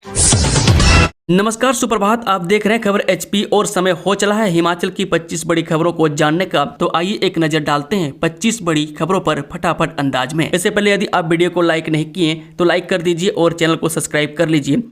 नमस्कार, सुप्रभात। आप देख रहे हैं खबर एचपी और समय हो चला है हिमाचल की 25 बड़ी खबरों को जानने का। तो आइए एक नजर डालते हैं 25 बड़ी खबरों पर फटाफट अंदाज में। इससे पहले यदि आप वीडियो को लाइक नहीं किए तो लाइक कर दीजिए और चैनल को सब्सक्राइब कर लीजिए।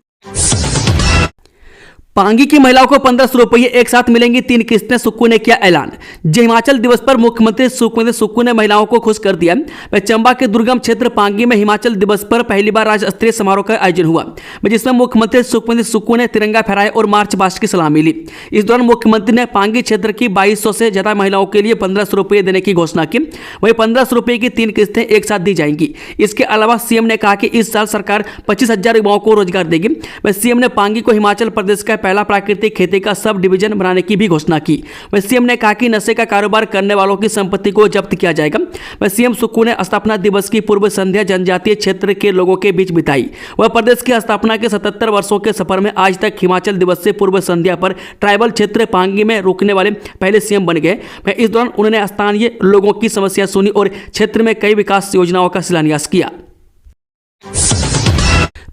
पांगी की महिलाओं को 1500 रुपये एक साथ मिलेंगी 3 किस्तें, सुक्खू ने किया ऐलान। हिमाचल दिवस पर मुख्यमंत्री सुखविंदर सुक्खू ने महिलाओं को खुश कर दिया। चंबा के दुर्गम क्षेत्र पांगी में हिमाचल दिवस पर पहली बार राज्य स्तरीय समारोह का आयोजन हुआ, जिसमें मुख्यमंत्री सुखविंदर सुक्खू ने तिरंगा फहराया और मार्च पास्ट की सलामी ली। इस दौरान मुख्यमंत्री ने पांगी क्षेत्र की 2200 से ज्यादा महिलाओं के लिए 1500 रुपये देने की घोषणा की। वहीं 1500 रुपये की 3 किस्तें एक साथ दी जाएंगी। इसके अलावा सीएम ने कहा कि इस साल सरकार 25,000 युवाओं को रोजगार देगी। सीएम ने पांगी को हिमाचल प्रदेश का पहला प्राकृतिक खेती का सब डिवीजन बनाने की भी घोषणा की। वहीं सीएम ने कहा कि नशे का कारोबार करने वालों की संपत्ति को जब्त किया जाएगा। वहीं सीएम सुक्खू ने स्थापना दिवस की पूर्व संध्या जनजातीय क्षेत्र के लोगों के बीच बिताई। वह प्रदेश की स्थापना के 77 वर्षों के सफर में आज तक हिमाचल दिवस से पूर्व संध्या पर ट्राइबल क्षेत्र पांगी में रुकने वाले पहले सीएम बन गए। इस दौरान उन्होंने स्थानीय लोगों की समस्या सुनी और क्षेत्र में कई विकास योजनाओं का शिलान्यास किया।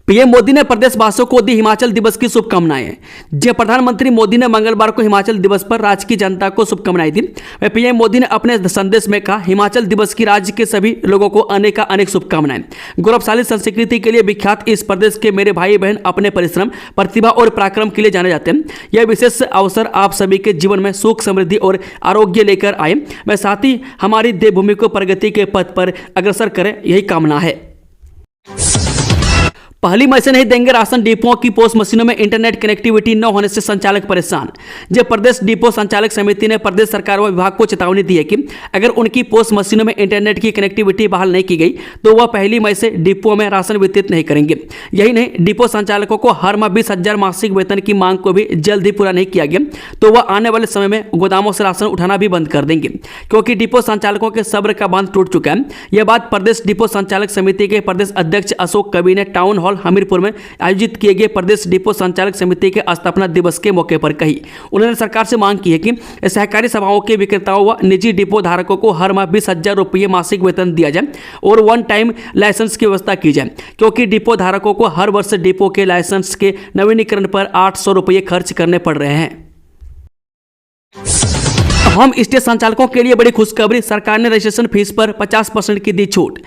पीएम मोदी ने प्रदेशवासियों को दी हिमाचल दिवस की शुभकामनाएं। प्रधानमंत्री मोदी ने मंगलवार को हिमाचल दिवस पर राज्य की जनता को शुभकामनाएं दी। पीएम मोदी ने अपने संदेश में कहा, हिमाचल दिवस की राज्य के सभी लोगों को अनेक शुभकामनाएं। गौरवशाली संस्कृति के लिए विख्यात इस प्रदेश के मेरे भाई बहन अपने परिश्रम, प्रतिभा और पराक्रम के लिए जाने जाते हैं। यह विशेष अवसर आप सभी के जीवन में सुख, समृद्धि और आरोग्य लेकर आए। वह साथ ही हमारी देवभूमि को प्रगति के पथ पर अग्रसर करें, यही कामना है। पहली मई से नहीं देंगे राशन डिपोओं की पोस्ट मशीनों में इंटरनेट कनेक्टिविटी न होने से संचालक परेशान। जब प्रदेश डिपो संचालक समिति ने प्रदेश सरकार व विभाग को चेतावनी दी है कि अगर उनकी पोस्ट मशीनों में इंटरनेट की कनेक्टिविटी बहाल नहीं की गई तो वह पहली मई से डिपो में राशन वितरित नहीं करेंगे। यही नहीं, डिपो संचालकों को हर माह 20,000 मासिक वेतन की मांग को भी जल्द ही पूरा नहीं किया गया तो वह आने वाले समय में गोदामों से राशन उठाना भी बंद कर देंगे, क्योंकि डिपो संचालकों के सब्र का बांध टूट चुका है। यह बात प्रदेश डिपो संचालक समिति के प्रदेश अध्यक्ष अशोक कवि ने टाउन हॉल हमीरपुर में आयोजित किए गए प्रदेश डिपो संचालक समिति के स्थापना दिवस के मौके पर कही। उन्होंने सरकार से मांग की है कि सहकारी सभाओं के विक्रेताओं व निजी डिपो धारकों को हर माह 20,000 रुपये मासिक वेतन दिया जाए और वन टाइम लाइसेंस की व्यवस्था की जाए, क्योंकि डिपो धारकों को हर वर्ष डिपो के लाइसेंस के नवीनीकरण पर 800 रुपये खर्च करने पड़ रहे हैं। होम स्टे संचालकों के लिए बड़ी खुशखबरी, सरकार ने रजिस्ट्रेशन फीस पर 50% की दी छूट।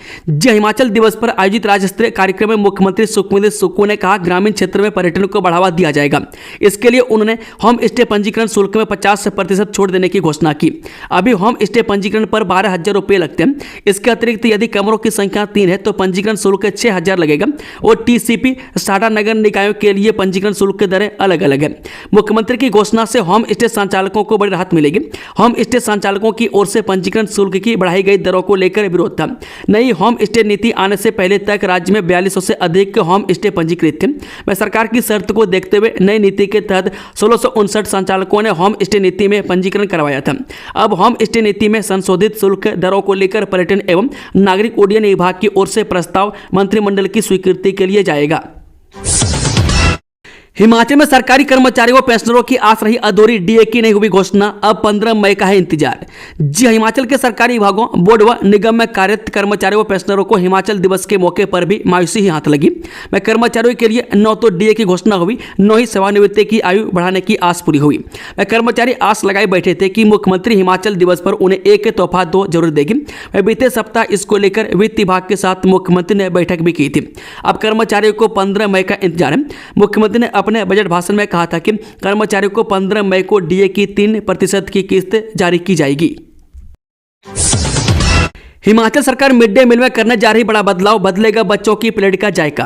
हिमाचल दिवस पर आयोजित राज्य स्तरीय कार्यक्रम में मुख्यमंत्री सुखविंदर सुक्खू ने कहा, ग्रामीण क्षेत्र में पर्यटन को बढ़ावा दिया जाएगा। इसके लिए उन्होंने होम स्टे पंजीकरण शुल्क में 50% छूट देने की घोषणा की। अभी होम स्टे पंजीकरण पर 12,000 रुपये लगते हैं। इसके अतिरिक्त यदि कमरों की संख्या 3 है तो पंजीकरण शुल्क 6,000 लगेगा और टीसीपी साडा नगर निकायों के लिए पंजीकरण शुल्क की दरें अलग अलग है। मुख्यमंत्री की घोषणा से होम स्टे संचालकों को बड़ी राहत मिलेगी। होम स्टे संचालकों की ओर से पंजीकरण शुल्क की बढ़ाई गई दरों को लेकर विरोध था। नई होम स्टे नीति आने से पहले तक राज्य में 4200 से अधिक होम स्टे पंजीकृत थे। मैं सरकार की शर्त को देखते हुए नई नीति के तहत 1659 संचालकों ने होम स्टे नीति में पंजीकरण करवाया था। अब होम स्टे नीति में संशोधित शुल्क दरों को लेकर पर्यटन एवं नागरिक उड्डयन विभाग की ओर से प्रस्ताव मंत्रिमंडल की स्वीकृति के लिए जाएगा। हिमाचल में सरकारी कर्मचारियों व पेंशनरों की आस रही अधूरी डीए की नहीं हुई घोषणा, अब 15 मई का है इंतजार। हिमाचल के सरकारी विभागों, बोर्ड व निगम में कार्यरत कर्मचारियों व पेंशनरों को हिमाचल दिवस के मौके पर भी मायूसी ही हाथ लगी। कर्मचारियों के लिए न तो डीए की घोषणा हुई, न ही सेवानिवृत्ति की आयु बढ़ाने की आस पूरी हुई। कर्मचारी आस लगाए बैठे थे कि मुख्यमंत्री हिमाचल दिवस पर उन्हें एक तोहफा तो जरूर देगी। बीते सप्ताह इसको लेकर वित्त विभाग के साथ मुख्यमंत्री ने बैठक भी की थी। अब कर्मचारियों को 15 मई का इंतजार है। मुख्यमंत्री ने अपने बजट भाषण में कहा था कि कर्मचारियों को 15 मई को डीए की 3% की किस्त जारी की जाएगी। हिमाचल सरकार मिड डे मील में करने जा रही बड़ा बदलाव, बदलेगा बच्चों की प्लेट का जायका।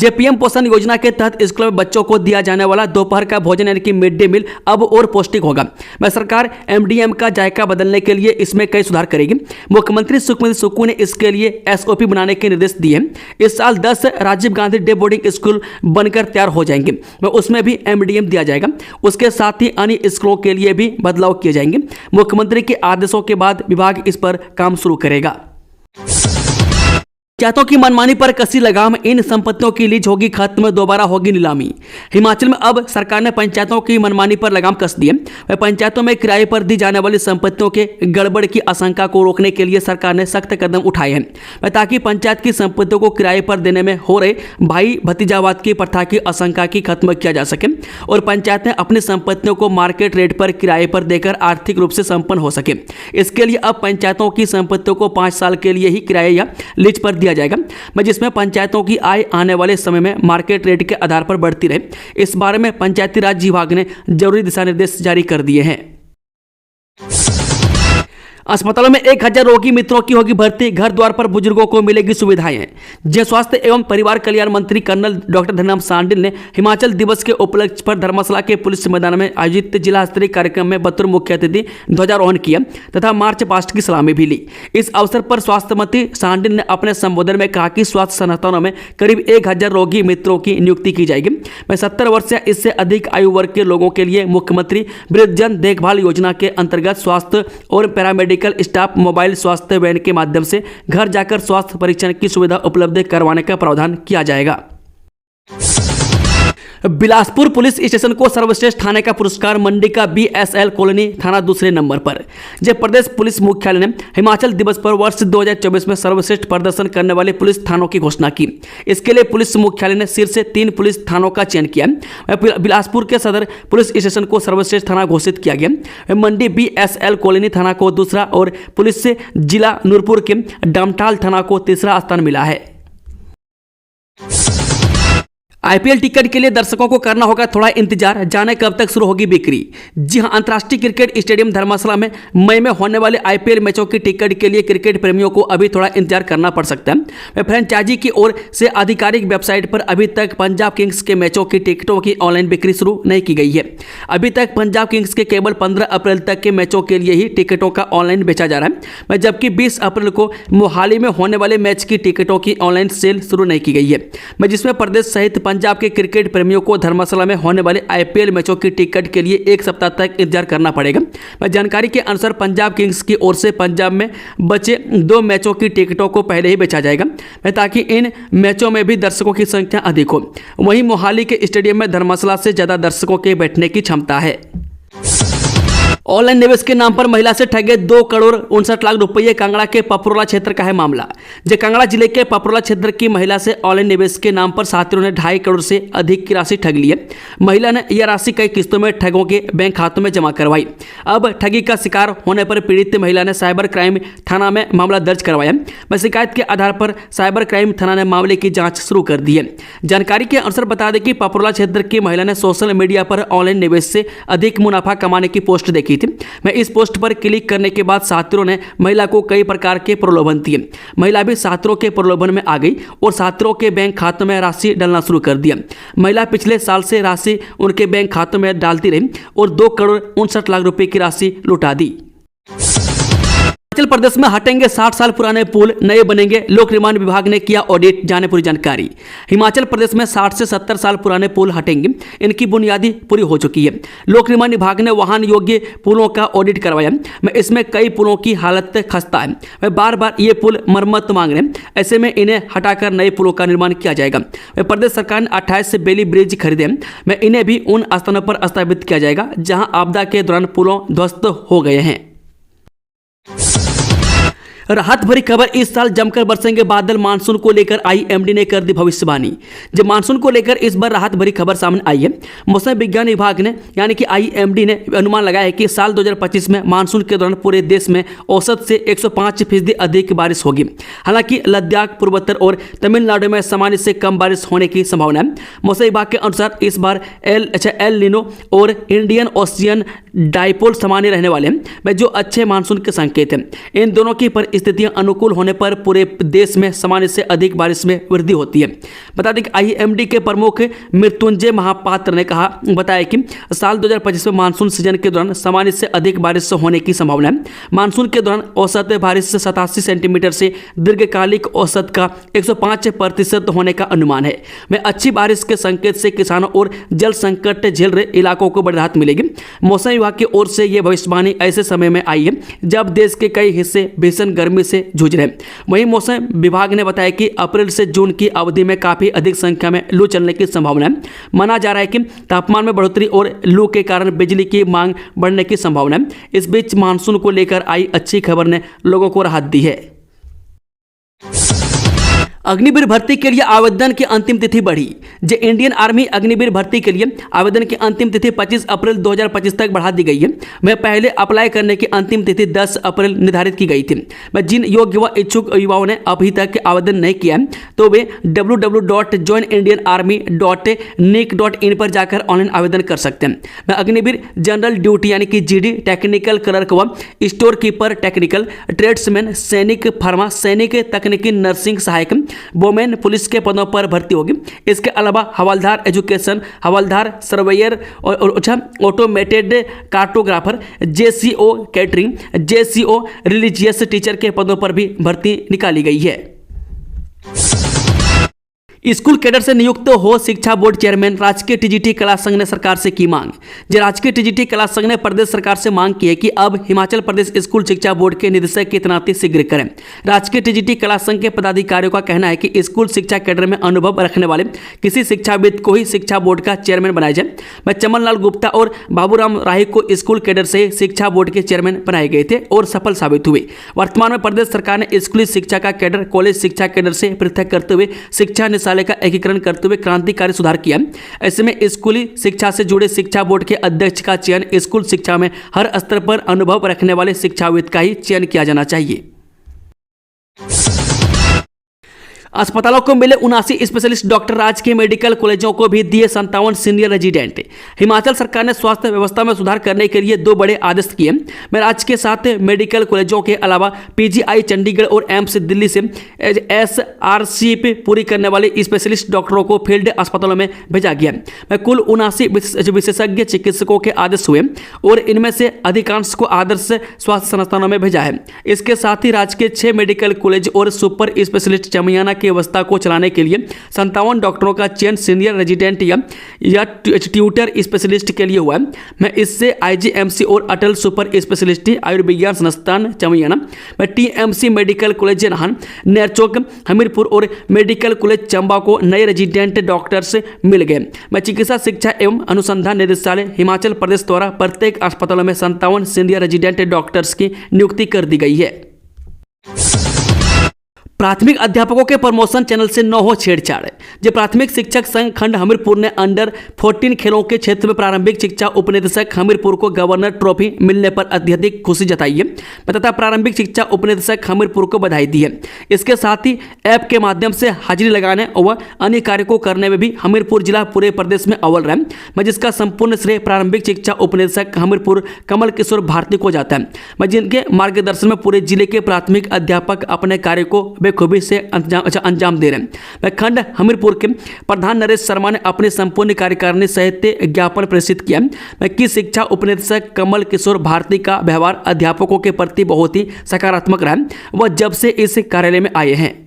पीएम पोषण योजना के तहत स्कूल में बच्चों को दिया जाने वाला दोपहर का भोजन यानी कि मिड डे मील अब और पौष्टिक होगा। सरकार एमडीएम का जायका बदलने के लिए इसमें कई सुधार करेगी। मुख्यमंत्री सुखविंदर सुक्खू ने इसके लिए एसओपी बनाने के निर्देश दिए। इस साल 10 Rajiv Gandhi day boarding school बनकर तैयार हो जाएंगे, उसमें भी एमडीएम दिया जाएगा। उसके साथ ही अन्य स्कूलों के लिए भी बदलाव किए जाएंगे। मुख्यमंत्री के आदेशों के बाद विभाग इस पर काम शुरू करेगा। पंचायतों की मनमानी पर कसी लगाम, इन संपत्तियों की लीज होगी खत्म, दोबारा होगी नीलामी। हिमाचल में अब सरकार ने पंचायतों की मनमानी पर लगाम कस दी है। पंचायतों में किराए पर दी जाने वाली संपत्तियों के गड़बड़ की आशंका को रोकने के लिए सरकार ने सख्त कदम उठाए हैं, ताकि पंचायत की संपत्तियों को किराए पर देने में हो रहे भाई भतीजावाद की प्रथा की आशंका की खत्म किया जा सके और पंचायतें अपनी संपत्तियों को मार्केट रेट पर किराए पर देकर आर्थिक रूप से संपन्न हो सके। इसके लिए अब पंचायतों की संपत्तियों को 5 साल के लिए ही किराए या लीज पर दिया जाएगा, जिसमें पंचायतों की आय आने वाले समय में मार्केट रेट के आधार पर बढ़ती रहे। इस बारे में पंचायती राज विभाग ने जरूरी दिशा निर्देश जारी कर दिए हैं। अस्पतालों में 1000 रोगी मित्रों की होगी भर्ती, घर द्वार पर बुजुर्गों को मिलेगी सुविधाएं। जन स्वास्थ्य एवं परिवार कल्याण मंत्री कर्नल डॉक्टर धनीराम शांडिल ने हिमाचल दिवस के उपलक्ष्य पर धर्मशाला के पुलिस मैदान में आयोजित जिला स्तरीय कार्यक्रम में बतौर मुख्य अतिथि ध्वजारोहण किया तथा मार्च पास्ट की सलामी भी ली। इस अवसर पर स्वास्थ्य मंत्री शांडिल ने अपने संबोधन में कहा कि स्वास्थ्य संस्थानों में करीब 1000 रोगी मित्रों की नियुक्ति की जाएगी। 70 वर्ष या इससे अधिक आयु वर्ग के लोगों के लिए मुख्यमंत्री वृद्धजन देखभाल योजना के अंतर्गत स्वास्थ्य और पैरामेडिकल स्टाफ मोबाइल स्वास्थ्य वैन के माध्यम से घर जाकर स्वास्थ्य परीक्षण की सुविधा उपलब्ध करवाने का प्रावधान किया जाएगा। बिलासपुर पुलिस स्टेशन को सर्वश्रेष्ठ थाने का पुरस्कार मंडी का BSL कॉलोनी थाना दूसरे नंबर पर। जब प्रदेश पुलिस मुख्यालय ने हिमाचल दिवस पर वर्ष 2024 में सर्वश्रेष्ठ प्रदर्शन करने वाले पुलिस थानों की घोषणा की। इसके लिए पुलिस मुख्यालय ने शीर्ष 3 पुलिस थानों का चयन किया। बिलासपुर के सदर पुलिस स्टेशन को सर्वश्रेष्ठ थाना घोषित किया गया। मंडी BSL कॉलोनी थाना को दूसरा और पुलिस से जिला नूरपुर के डामटाल थाना को तीसरा स्थान मिला है। IPL टिकट के लिए दर्शकों को करना होगा थोड़ा इंतजार, जाने कब तक शुरू होगी बिक्री। जी हां, अंतर्राष्ट्रीय क्रिकेट स्टेडियम धर्मशाला में मई में होने वाले IPL मैचों की टिकट के लिए क्रिकेट प्रेमियों को अभी थोड़ा इंतजार करना पड़ सकता है। फ्रेंचाइजी की ओर से आधिकारिक वेबसाइट पर अभी तक पंजाब किंग्स के मैचों की टिकटों की ऑनलाइन बिक्री शुरू नहीं की गई है। अभी तक पंजाब किंग्स के केवल 15 अप्रैल तक के मैचों के लिए ही टिकटों का ऑनलाइन बेचा जा रहा है, जबकि 20 अप्रैल को मोहाली में होने वाले मैच की टिकटों की ऑनलाइन सेल शुरू नहीं की गई है, जिसमें प्रदेश सहित पंजाब के क्रिकेट प्रेमियों को धर्मशाला में होने वाले IPL मैचों की टिकट के लिए 1 सप्ताह तक इंतजार करना पड़ेगा। जानकारी के अनुसार पंजाब किंग्स की ओर से पंजाब में बचे 2 मैचों की टिकटों को पहले ही बेचा जाएगा, ताकि इन मैचों में भी दर्शकों की संख्या अधिक हो। वहीं मोहाली के स्टेडियम में धर्मशाला से ज्यादा दर्शकों के बैठने की क्षमता है। ऑनलाइन निवेश के नाम पर महिला से ठगे 2 करोड़ 59 लाख रुपये। कांगड़ा के पपरोला क्षेत्र का है मामला। जो कांगड़ा जिले के पपरोला क्षेत्र की महिला से ऑनलाइन निवेश के नाम पर साथियों ने 2.5 करोड़ से अधिक की राशि ठग ली है। महिला ने यह राशि कई किस्तों में ठगों के बैंक खातों में जमा करवाई। अब ठगी का शिकार होने पर पीड़ित महिला ने साइबर क्राइम थाना में मामला दर्ज करवाया। शिकायत के आधार पर साइबर क्राइम थाना ने मामले की जाँच शुरू कर दी है। जानकारी के अनुसार बता दें कि पपरोला क्षेत्र की महिला ने सोशल मीडिया पर ऑनलाइन निवेश से अधिक मुनाफा कमाने की पोस्ट देखी थी। मैं इस पोस्ट पर क्लिक करने के बाद साथियों ने महिला को कई प्रकार के प्रलोभन दिए। महिला भी साथियों के प्रलोभन में आ गई और साथियों के बैंक खातों में राशि डालना शुरू कर दिया। महिला पिछले साल से राशि उनके बैंक खातों में डालती रही और 2 करोड़ 59 लाख रुपए की राशि लुटा दी। हिमाचल प्रदेश में हटेंगे 60 साल पुराने पुल, नए बनेंगे। लोक निर्माण विभाग ने किया ऑडिट, जाने पूरी जानकारी। हिमाचल प्रदेश में 60 से 70 साल पुराने पुल हटेंगे। इनकी बुनियादी पूरी हो चुकी है। लोक निर्माण विभाग ने वाहन योग्य पुलों का ऑडिट करवाया। इसमें कई पुलों की हालत खस्ता है। बार बार ये पुल मरम्मत मांग रहे हैं। ऐसे में इन्हें हटाकर नए पुलों का निर्माण किया जाएगा। प्रदेश सरकार ने 28 से बेली ब्रिज खरीदे हैं। इन्हें भी उन स्थानों पर स्थापित किया जाएगा जहां आपदा के दौरान पुलों ध्वस्त हो गए हैं। राहत भरी खबर, इस साल जमकर बरसेंगे बादल। मानसून को लेकर IMD ने कर दी भविष्यवाणी। जब मानसून को लेकर इस बार राहत भरी खबर सामने आई है। मौसम विज्ञान विभाग ने यानी कि IMD ने अनुमान लगाया है कि साल 2025 में मानसून के दौरान पूरे देश में औसत से 105% अधिक बारिश होगी। हालांकि लद्दाख, पूर्वोत्तर और तमिलनाडु में सामान्य से कम बारिश होने की संभावना है। मौसम विभाग के अनुसार इस बार एल नीनो और इंडियन ओशियन डाइपोल सामान्य रहने वाले हैं, जो अच्छे मानसून के संकेत हैं। इन दोनों की परिस्थितियां अनुकूल होने पर पूरे देश में सामान्य से अधिक बारिश में वृद्धि होती है। बता दें कि IMD के प्रमुख मृत्युंजय महापात्र ने बताया कि साल 2025 में मानसून सीजन के दौरान सामान्य से अधिक बारिश होने की संभावना है। मानसून के दौरान औसत बारिश 87 सेंटीमीटर से दीर्घकालिक औसत का 105% होने का अनुमान है। में अच्छी बारिश के संकेत से किसानों और जल संकट झेल रहे इलाकों को बड़ी राहत मिलेगी। मौसम विभाग की ओर से यह भविष्यवाणी ऐसे समय में आई है जब देश के कई हिस्से भीषण गर्मी से जूझ रहे हैं। वहीं मौसम विभाग ने बताया कि अप्रैल से जून की अवधि में काफ़ी अधिक संख्या में लू चलने की संभावना है। माना जा रहा है कि तापमान में बढ़ोतरी और लू के कारण बिजली की मांग बढ़ने की संभावना है। इस बीच मानसून को लेकर आई अच्छी खबर ने लोगों को राहत दी है। अग्निवीर भर्ती के लिए आवेदन की अंतिम तिथि बढ़ी। जो इंडियन आर्मी अग्निवीर भर्ती के लिए आवेदन की अंतिम तिथि 25 अप्रैल 2025 तक बढ़ा दी गई है। वह पहले अप्लाई करने की अंतिम तिथि 10 अप्रैल निर्धारित की गई थी। वह जिन योग्य व इच्छुक युवाओं ने अभी तक आवेदन नहीं किया है तो वे www.joinindianarmy.nic.in पर जाकर ऑनलाइन आवेदन कर सकते हैं। वह अग्निवीर जनरल ड्यूटी यानी कि जीडी, टेक्निकल क्लर्क व स्टोर कीपर, टेक्निकल ट्रेड्समैन, सैनिक, फार्मा सैनिक, तकनीकी नर्सिंग सहायक, वोमेन पुलिस के पदों पर भर्ती होगी। इसके अलावा हवलदार एजुकेशन, हवलदार सर्वेयर और automated cartographer, JCO catering, JCO religious teacher के पदों पर भी भर्ती निकाली गई है। स्कूल कैडर से नियुक्त हो शिक्षा बोर्ड चेयरमैन। राजकीय टीजीटी कला संघ ने सरकार से की मांग। राजकीय टीजीटी कला संघ ने प्रदेश सरकार से मांग की है कि अब हिमाचल प्रदेश स्कूल शिक्षा बोर्ड के निदेशक की तैनाती शीघ्र करें। राजकीय टीजीटी कला संघ के पदाधिकारियों का कहना है कि स्कूल शिक्षा कैडर में अनुभव रखने वाले किसी शिक्षाविद को ही शिक्षा बोर्ड का चेयरमैन बनाया जाए। वह चमन लाल गुप्ता और बाबूराम राही को स्कूल कैडर से शिक्षा बोर्ड के चेयरमैन बनाए गए थे और सफल साबित हुए। वर्तमान में प्रदेश सरकार ने स्कूली शिक्षा का कैडर कॉलेज शिक्षा कैडर से पृथक करते हुए शिक्षा निदेशालय का एकीकरण करते हुए क्रांतिकारी सुधार किया। ऐसे में स्कूली शिक्षा से जुड़े शिक्षा बोर्ड के अध्यक्ष का चयन स्कूल शिक्षा में हर स्तर पर अनुभव रखने वाले शिक्षाविद का ही चयन किया जाना चाहिए। अस्पतालों को मिले 79 स्पेशलिस्ट डॉक्टर। राजकीय मेडिकल कॉलेजों को भी दिए 57 सीनियर रेजिडेंट। हिमाचल सरकार ने स्वास्थ्य व्यवस्था में सुधार करने के लिए 2 बड़े आदेश किए। मैं राज्य के 7 मेडिकल कॉलेजों के अलावा पीजीआई चंडीगढ़ और एम्स दिल्ली से एसआरसीपी पूरी करने वाले स्पेशलिस्ट डॉक्टरों को फील्ड अस्पतालों में भेजा गया। मैं कुल 79 विशेषज्ञ चिकित्सकों के आदेश हुए और इनमें से अधिकांश को आदर्श स्वास्थ्य संस्थानों में भेजा है। इसके साथ ही राज्य के 6 मेडिकल कॉलेज और सुपर स्पेशलिस्ट चमियाना की व्यवस्था को चलाने के लिए 57 डॉक्टरों का चयन सीनियर रेजिडेंट या ट्यूटर स्पेशलिस्ट के लिए हुआ है। मैं इससे आईजीएमसी और अटल सुपर स्पेशलिटी आयुर्विज्ञान संस्थान चमियाना, मैं TMC medical college Nahan, Nerchowk, Hamirpur और मेडिकल कॉलेज चंबा को नए रेजिडेंट डॉक्टर्स मिल गए। मैं चिकित्सा शिक्षा एवं अनुसंधान निदेशालय हिमाचल प्रदेश द्वारा प्रत्येक अस्पतालों में 57 सीनियर रेजिडेंट डॉक्टर्स की नियुक्ति कर दी गई है। प्राथमिक अध्यापकों के प्रमोशन चैनल से न हो छेड़छाड़। जो प्राथमिक शिक्षक संघ खंड हमीरपुर ने अंडर 14 खेलों के क्षेत्र में प्रारंभिक शिक्षा उपनिदेशक हमीरपुर को गवर्नर ट्रॉफी मिलने पर अत्यधिक खुशी जताई है तथा प्रारंभिक शिक्षा उपनिदेशक हमीरपुर को बधाई दी है। इसके साथ ही ऐप के माध्यम से हाजिरी लगाने और अन्य कार्य को करने में भी हमीरपुर जिला पूरे प्रदेश में अव्वल रहा है, जिसका संपूर्ण श्रेय प्रारंभिक शिक्षा उपनिदेशक हमीरपुर कमल किशोर भारती को जाता है, जिनके मार्गदर्शन में पूरे जिले के प्राथमिक अध्यापक अपने कार्य को खूबी से अंजाम दे रहे हैं। वह खंड हमीरपुर के प्रधान नरेश शर्मा ने अपने संपूर्ण कार्यकारिणी सहित ज्ञापन प्रेषित किया। वह की शिक्षा उपनिदेशक कमल किशोर भारती का व्यवहार अध्यापकों के प्रति बहुत ही सकारात्मक रहा। वह जब से इस कार्यालय में आए हैं।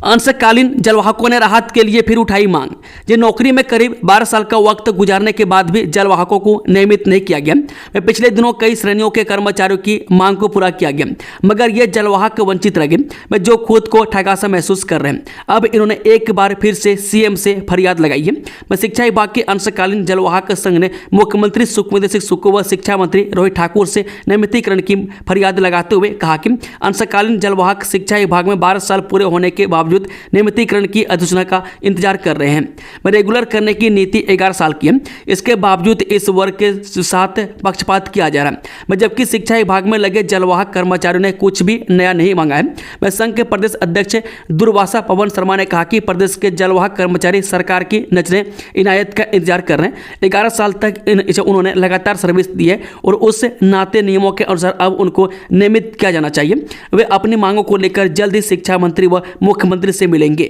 अंशकालीन जलवाहकों ने राहत के लिए फिर उठाई मांग। जो नौकरी में करीब 12 साल का वक्त गुजारने के बाद भी जलवाहकों को नियमित नहीं किया गया। पिछले दिनों कई श्रेणियों के कर्मचारियों की मांग को पूरा किया गया, मगर ये जलवाहक वंचित रह गए, जो खुद को ठगासा महसूस कर रहे हैं। अब इन्होंने एक बार फिर से सीएम से फरियाद लगाई है। शिक्षा विभाग के अंशकालीन जलवाहक संघ ने मुख्यमंत्री सुखविंदर सिंह सुक्खू व शिक्षा मंत्री रोहित ठाकुर से नियमितीकरण की फरियाद लगाते हुए कहा कि अंशकालीन जलवाहक शिक्षा विभाग में 12 साल पूरे होने के बावजूद नियमितीकरण की अधिसूचना का इंतजार कर रहे हैं। रेगुलर करने की नीति 11 साल की है, इसके बावजूद इस वर्ग के साथ पक्षपात किया जा रहा है। जबकि शिक्षा विभाग में लगे जलवाहक कर्मचारियों ने कुछ भी नया नहीं मांगा है। संघ के प्रदेश अध्यक्ष दुर्वासा पवन शर्मा ने कहा कि प्रदेश के जलवाहक कर्मचारी सरकार की नजरें इनायत का इंतजार कर रहे हैं। 11 साल तक उन्होंने लगातार सर्विस दी है और उस नाते नियमों के अनुसार अब उनको नियमित किया जाना चाहिए। वे अपनी मांगों को लेकर जल्द ही शिक्षा मंत्री व मुख्यमंत्री से मिलेंगे।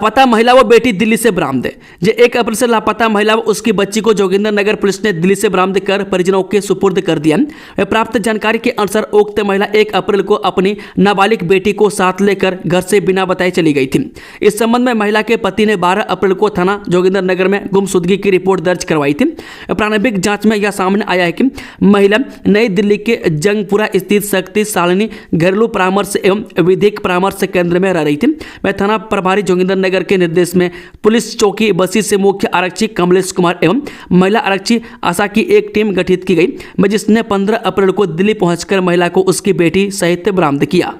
लापता महिला व बेटी दिल्ली से बरामद। जे 1 अप्रैल से लापता महिला व उसकी बच्ची को जोगिंदर नगर पुलिस ने दिल्ली से बरामद कर परिजनों के सुपुर्द कर दिया। प्राप्त जानकारी के अनुसार उक्त महिला 1 अप्रैल को अपनी नाबालिग बेटी को साथ लेकर घर से बिना बताए चली गई थी। इस संबंध में महिला के पति ने 12 अप्रैल को थाना जोगिंदर नगर में गुमशुदगी की रिपोर्ट दर्ज करवाई थी। प्रारंभिक जांच में यह सामने आया है कि महिला नई दिल्ली के जंगपुरा स्थित शक्ति सालिनी घरेलू परामर्श एवं विधिक परामर्श केंद्र में रह रही थी। वह थाना प्रभारी जोगिंदर नगर के निर्देश में पुलिस चौकी बसी से मुख्य आरक्षी कमलेश कुमार एवं महिला आरक्षी आशा की एक टीम गठित की गई, जिसने 15 अप्रैल को दिल्ली पहुंचकर महिला को उसकी बेटी सहित बरामद किया।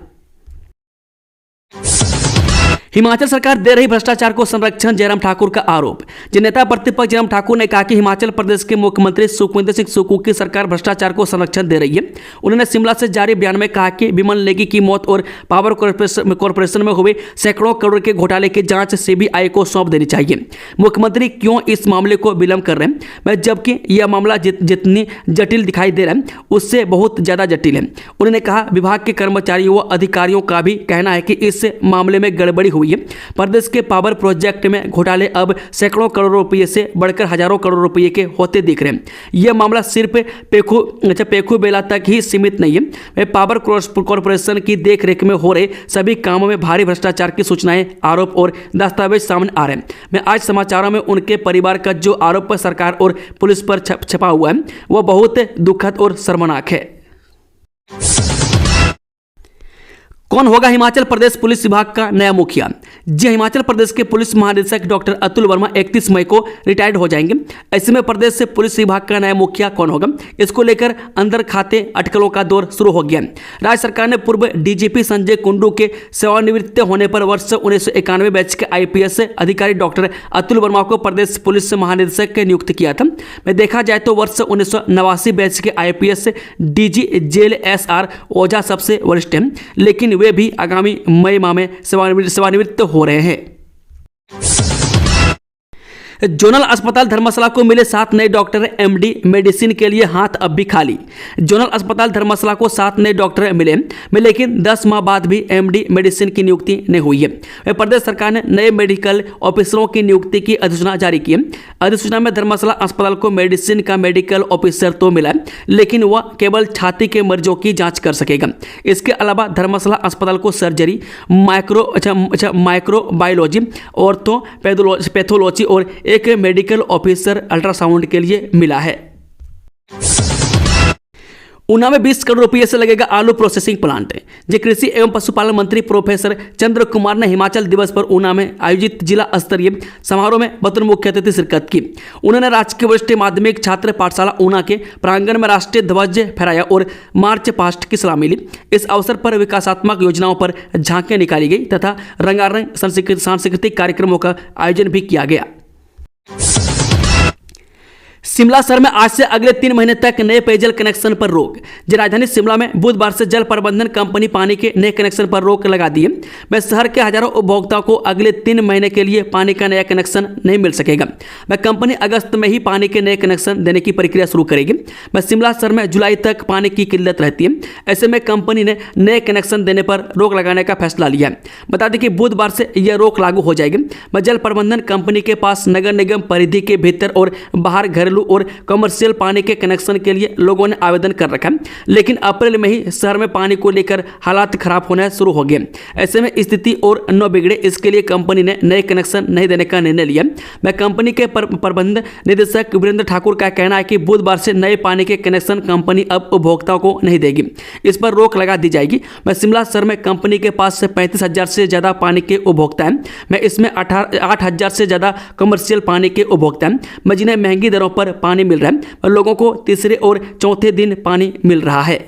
हिमाचल सरकार दे रही भ्रष्टाचार को संरक्षण, जयराम ठाकुर का आरोप। नेता प्रतिपक्ष जयराम ठाकुर ने कहा कि हिमाचल प्रदेश के मुख्यमंत्री सुखविंदर सिंह सुक्खू की सरकार भ्रष्टाचार को संरक्षण दे रही है। उन्होंने शिमला से जारी बयान में कहा कि विमल नेगी की मौत और पावर कॉरपोरेशन में हुए सैकड़ों करोड़ के घोटाले की जांच सीबीआई को सौंप देनी चाहिए। मुख्यमंत्री क्यों इस मामले को विलंब कर रहे हैं, जबकि यह मामला जितनी जटिल दिखाई दे रहा है उससे बहुत ज्यादा जटिल है। उन्होंने कहा विभाग के कर्मचारियों व अधिकारियों का भी कहना है कि इस मामले में गड़बड़ी हुई है। प्रदेश के पावर प्रोजेक्ट में घोटाले अब सैकड़ों करोड़ रुपए से बढ़कर हजारों करोड़ रुपए के होते दिख रहे हैं। यह मामला सिर्फ पेखू बेला तक ही सीमित नहीं है। पावर कॉरपोरेशन की देखरेख में हो रहे सभी कामों में भारी भ्रष्टाचार की सूचनाएं, आरोप और दस्तावेज सामने आ रहे हैं। मैं आज समाचारों में उनके परिवार का जो आरोप सरकार और पुलिस पर छपा हुआ है वह बहुत दुखद और शर्मनाक है। कौन होगा हिमाचल प्रदेश पुलिस विभाग का नया मुखिया? जी, हिमाचल प्रदेश के पुलिस महानिदेशक डॉक्टर अतुल वर्मा 31 मई को रिटायर्ड हो जाएंगे। ऐसे में प्रदेश से पुलिस विभाग का नया मुखिया कौन होगा, इसको लेकर अंदर खाते अटकलों का दौर शुरू हो गया। राज्य सरकार ने पूर्व डीजीपी संजय कुंडू के सेवानिवृत्त होने पर वर्ष 1991 बैच के IPS अधिकारी डॉक्टर अतुल वर्मा को प्रदेश पुलिस महानिदेशक नियुक्त किया था। में देखा जाए तो वर्ष 1989 बैच के IPS DG जेल SR ओझा सबसे वरिष्ठ हैं, लेकिन वे भी आगामी मई माह में सेवानिवृत्त हो रहे हैं। जोनल अस्पताल धर्मशाला को मिले 7 नए डॉक्टर। MD मेडिसिन के लिए हाथ अब भी खाली। जोनल अस्पताल धर्मशाला को 7 नए डॉक्टर मिले, लेकिन 10 माह बाद भी MD मेडिसिन की नियुक्ति नहीं हुई है। प्रदेश सरकार ने नए मेडिकल ऑफिसरों की नियुक्ति की अधिसूचना जारी की है। अधिसूचना में धर्मशाला अस्पताल को मेडिसिन का मेडिकल ऑफिसर तो मिला, लेकिन वह केवल छाती के मरीजों की जाँच कर सकेगा। इसके अलावा धर्मशाला अस्पताल को सर्जरी, माइक्रोबायोलॉजी, ऑर्थो पैथोलॉजी और एक मेडिकल ऑफिसर अल्ट्रासाउंड के लिए मिला है। ऊना में 20 करोड़ रुपये से लगेगा आलू प्रोसेसिंग प्लांट। जो कृषि एवं पशुपालन मंत्री प्रोफेसर चंद्र कुमार ने हिमाचल दिवस पर ऊना में आयोजित जिला स्तरीय समारोह में बतौर मुख्य अतिथि शिरकत की। उन्होंने राजकीय वरिष्ठ माध्यमिक छात्र पाठशाला ऊना के प्रांगण में राष्ट्रीय ध्वज फहराया और मार्च पास्ट की सलामी ली। इस अवसर पर विकासात्मक योजनाओं पर झांकियां निकाली गई तथा रंगारंग सांस्कृतिक कार्यक्रमों का आयोजन भी किया गया। शिमला शहर में आज से अगले 3 महीने तक नए पेयजल कनेक्शन पर रोक। राजधानी शिमला में बुधवार से जल प्रबंधन कंपनी पानी के नए कनेक्शन पर रोक लगा दी है। वह शहर के हजारों उपभोक्ताओं को अगले 3 महीने के लिए पानी का नया कनेक्शन नहीं मिल सकेगा। वह कंपनी अगस्त में ही पानी के नए कनेक्शन देने की प्रक्रिया शुरू करेगी। वह शिमला शहर में जुलाई तक पानी की किल्लत रहती है। ऐसे में कंपनी ने नए कनेक्शन देने पर रोक लगाने का फैसला लिया है। बता दें कि बुधवार से यह रोक लागू हो जाएगी। वह जल प्रबंधन कंपनी के पास नगर निगम परिधि के भीतर और बाहर घरेलू और कमर्शियल पानी के कनेक्शन के लिए लोगों ने आवेदन कर रखा है, लेकिन अप्रैल में ही शहर में पानी को लेकर हालात खराब होना शुरू हो गए। ऐसे में स्थिति और न बिगड़े इसके लिए कंपनी ने नए कनेक्शन नहीं देने का निर्णय लिया। मैं कंपनी के प्रबंध निदेशक वीरेंद्र ठाकुर का कहना है कि बुधवार से नए पानी के कनेक्शन कंपनी अब उपभोक्ताओं को नहीं देगी, इस पर रोक लगा दी जाएगी। मैं शिमला शहर में कंपनी के पास से 35,000 से ज़्यादा पानी के उपभोक्ता हैं। मैं इसमें 8,000 से ज़्यादा कमर्शियल पानी के उपभोक्ता हैं, मैं जिन्हें महंगी दरों पर पानी मिल रहा है और लोगों को तीसरे और चौथे दिन पानी मिल रहा है।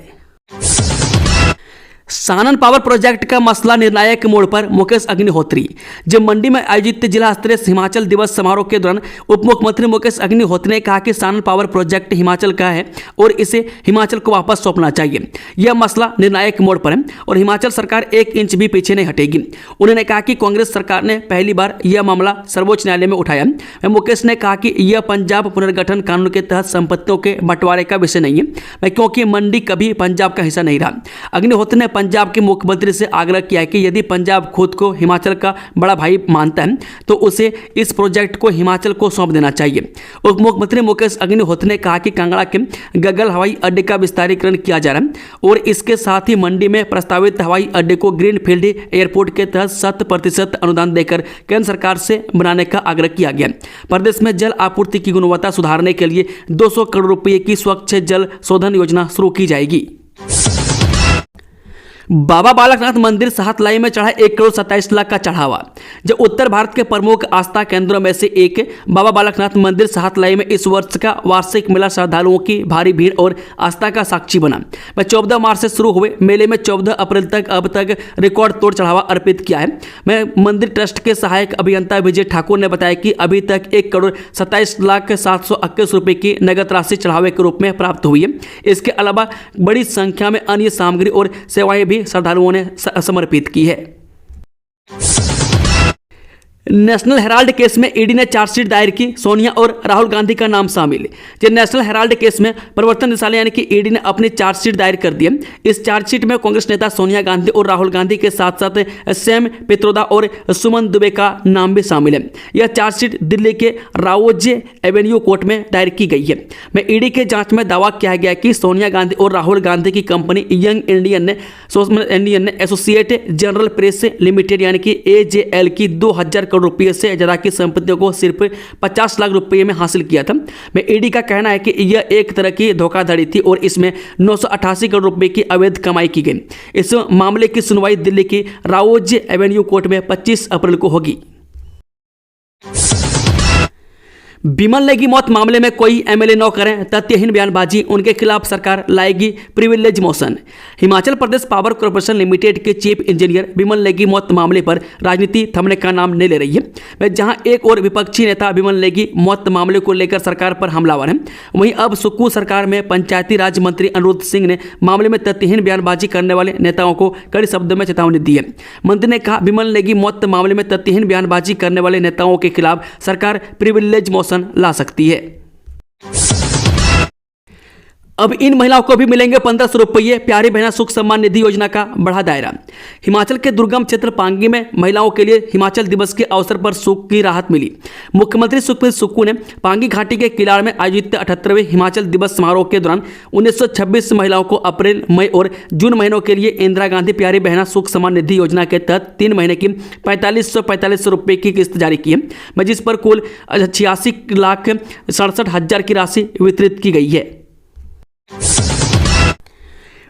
सानन पावर प्रोजेक्ट का मसला निर्णायक मोड़ पर, मुकेश अग्निहोत्री। जब मंडी में आयोजित जिला स्तरीय हिमाचल दिवस समारोह के दौरान उप मुख्यमंत्री मुकेश अग्निहोत्री ने कहा कि सानन पावर प्रोजेक्ट हिमाचल का है और इसे हिमाचल को वापस सौंपना चाहिए। यह मसला निर्णायक मोड़ पर है और हिमाचल सरकार 1 इंच भी पीछे नहीं हटेगी। उन्होंने कहा कि कांग्रेस सरकार ने पहली बार यह मामला सर्वोच्च न्यायालय में उठाया। मुकेश ने कहा कि यह पंजाब पुनर्गठन कानून के तहत संपत्तियों के बंटवारे का विषय नहीं है, क्योंकि मंडी कभी पंजाब का हिस्सा नहीं रहा। अग्निहोत्री ने पंजाब पंजाब के मुख्यमंत्री से आग्रह किया है कि यदि पंजाब खुद को हिमाचल का बड़ा भाई मानता है तो उसे इस प्रोजेक्ट को हिमाचल को सौंप देना चाहिए। उप मुख्यमंत्री मुकेश अग्निहोत्री ने कहा कि कांगड़ा के गग्गल हवाई अड्डे का विस्तारीकरण किया जा रहा है और इसके साथ ही मंडी में प्रस्तावित हवाई अड्डे को ग्रीनफील्ड एयरपोर्ट के तहत 100% अनुदान देकर केंद्र सरकार से बनाने का आग्रह किया गया। प्रदेश में जल आपूर्ति की गुणवत्ता सुधारने के लिए 200 करोड़ रुपए की स्वच्छ जल शोधन योजना शुरू की जाएगी। बाबा बालकनाथ मंदिर साहतलाई में चढ़ा 1,27,00,000 का चढ़ावा। जो उत्तर भारत के प्रमुख आस्था केंद्रों में से एक बाबा बालकनाथ मंदिर साहतलाई में इस वर्ष का वार्षिक मेला श्रद्धालुओं की भारी भीड़ और आस्था का साक्षी बना। वह 14 मार्च से शुरू हुए मेले में 14 अप्रैल तक अब तक रिकॉर्ड तोड़ चढ़ावा अर्पित किया है। मैं मंदिर ट्रस्ट के सहायक अभियंता विजय ठाकुर ने बताया कि अभी तक 1,27,721 रुपए की नगद राशि चढ़ावे के रूप में प्राप्त हुई है। इसके अलावा बड़ी संख्या में अन्य सामग्री और सेवाएं श्रद्धालुओं ने समर्पित की है। नेशनल हेराल्ड केस में ईडी ने चार्जशीट दायर की, सोनिया और राहुल गांधी का नाम शामिल। जो नेशनल हेराल्ड केस में प्रवर्तन निदेशालय यानी कि ईडी ने अपनी चार्जशीट दायर कर दी है। इस चार्जशीट में कांग्रेस नेता सोनिया गांधी और राहुल गांधी के साथ साथ सैम पित्रोदा और सुमन दुबे का नाम भी शामिल है। यह चार्जशीट दिल्ली के राओजे एवेन्यू कोर्ट में दायर की गई है। में ईडी के जांच में दावा किया गया कि सोनिया गांधी और राहुल गांधी की कंपनी यंग इंडियन ने एसोसिएट जनरल प्रेस लिमिटेड यानी कि AJL की 2,000 करोड़ रुपये से ज्यादा की संपत्तियों को सिर्फ 50 लाख रुपये में हासिल किया था। में ईडी का कहना है कि यह एक तरह की धोखाधड़ी थी और इसमें 988 करोड़ रुपये की अवैध कमाई की गई। इस मामले की सुनवाई दिल्ली की राओजे एवेन्यू कोर्ट में 25 अप्रैल को होगी। विमल नेगी मौत मामले में कोई MLA न करें तथ्यहीन बयानबाजी, उनके खिलाफ सरकार लाएगी privilege motion. Himachal Pradesh power corporation limited के चीफ इंजीनियर विमल नेगी मौत मामले पर राजनीति थमने का नाम नहीं ले रही है। जहां एक और विपक्षी नेता विमल नेगी मौत मामले को लेकर सरकार पर हमलावर है, वहीं अब सुक्खू सरकार में पंचायती राज मंत्री अनिरुद्ध सिंह ने मामले में तथ्यहीन बयानबाजी करने वाले नेताओं को कड़े शब्दों में चेतावनी दी है। मंत्री ने कहा, विमल नेगी मौत मामले में तथ्यहीन बयानबाजी करने वाले नेताओं के खिलाफ सरकार प्रिविलेज मोशन ला सकती है। अब इन महिलाओं को भी मिलेंगे 1500 रुपये। प्यारी बहना सुख सम्मान निधि योजना का बढ़ा दायरा। हिमाचल के दुर्गम क्षेत्र पांगी में महिलाओं के लिए हिमाचल दिवस के अवसर पर सुख की राहत मिली। मुख्यमंत्री सुखबीर सुक्खू ने पांगी घाटी के किलाड़ में आयोजित 78वें हिमाचल दिवस समारोह के दौरान 1926 महिलाओं को अप्रैल, मई और जून महीनों के लिए इंदिरा गांधी प्यारी बहना सुख सम्मान निधि योजना के तहत 3 महीने की 4500 रुपये की किस्त जारी की है, जिस पर कुल 86,67,000 की राशि वितरित की गई है।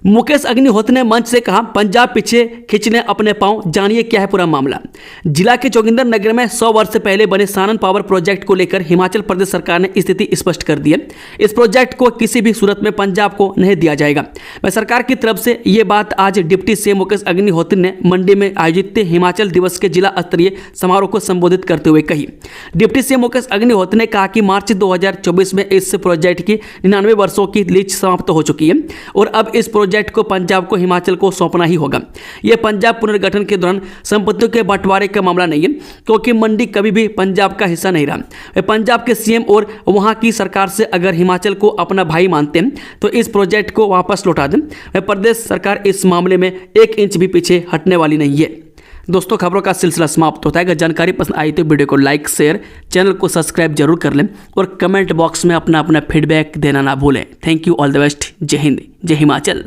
मुकेश अग्निहोत्री ने मंच से कहा, पंजाब पीछे खींचने अपने पांव, जानिए क्या है पूरा मामला। जिला के जोगिंदर नगर में 100 वर्ष से पहले बने सानन पावर प्रोजेक्ट को लेकर हिमाचल प्रदेश सरकार ने स्थिति स्पष्ट कर दी है। इस प्रोजेक्ट को किसी भी सूरत में पंजाब को नहीं दिया जाएगा। वह सरकार की तरफ से ये बात आज डिप्टी सीएम मुकेश अग्निहोत्री ने मंडी में आयोजित हिमाचल दिवस के जिला स्तरीय समारोह को संबोधित करते हुए कही। डिप्टी सीएम मुकेश अग्निहोत्री ने कहा कि मार्च 2024 में इस प्रोजेक्ट की 99 वर्षों की लीज समाप्त हो चुकी है और अब इस प्रोजेक्ट को पंजाब को हिमाचल को सौंपना ही होगा। यह पंजाब पुनर्गठन के दौरान संपत्तियों के बंटवारे का मामला नहीं है, क्योंकि मंडी कभी भी पंजाब का हिस्सा नहीं रहा। पंजाब के सीएम और वहां की सरकार से अगर हिमाचल को अपना भाई मानते हैं तो इस प्रोजेक्ट को वापस लौटा दें। प्रदेश सरकार इस मामले में 1 इंच भी पीछे हटने वाली नहीं है। दोस्तों, खबरों का सिलसिला समाप्त होता है। अगर जानकारी पसंद आई तो वीडियो को लाइक, शेयर, चैनल को सब्सक्राइब जरूर कर लें और कमेंट बॉक्स में अपना फीडबैक देना ना भूलें। Thank you, all the best. जय हिंद, जय हिमाचल।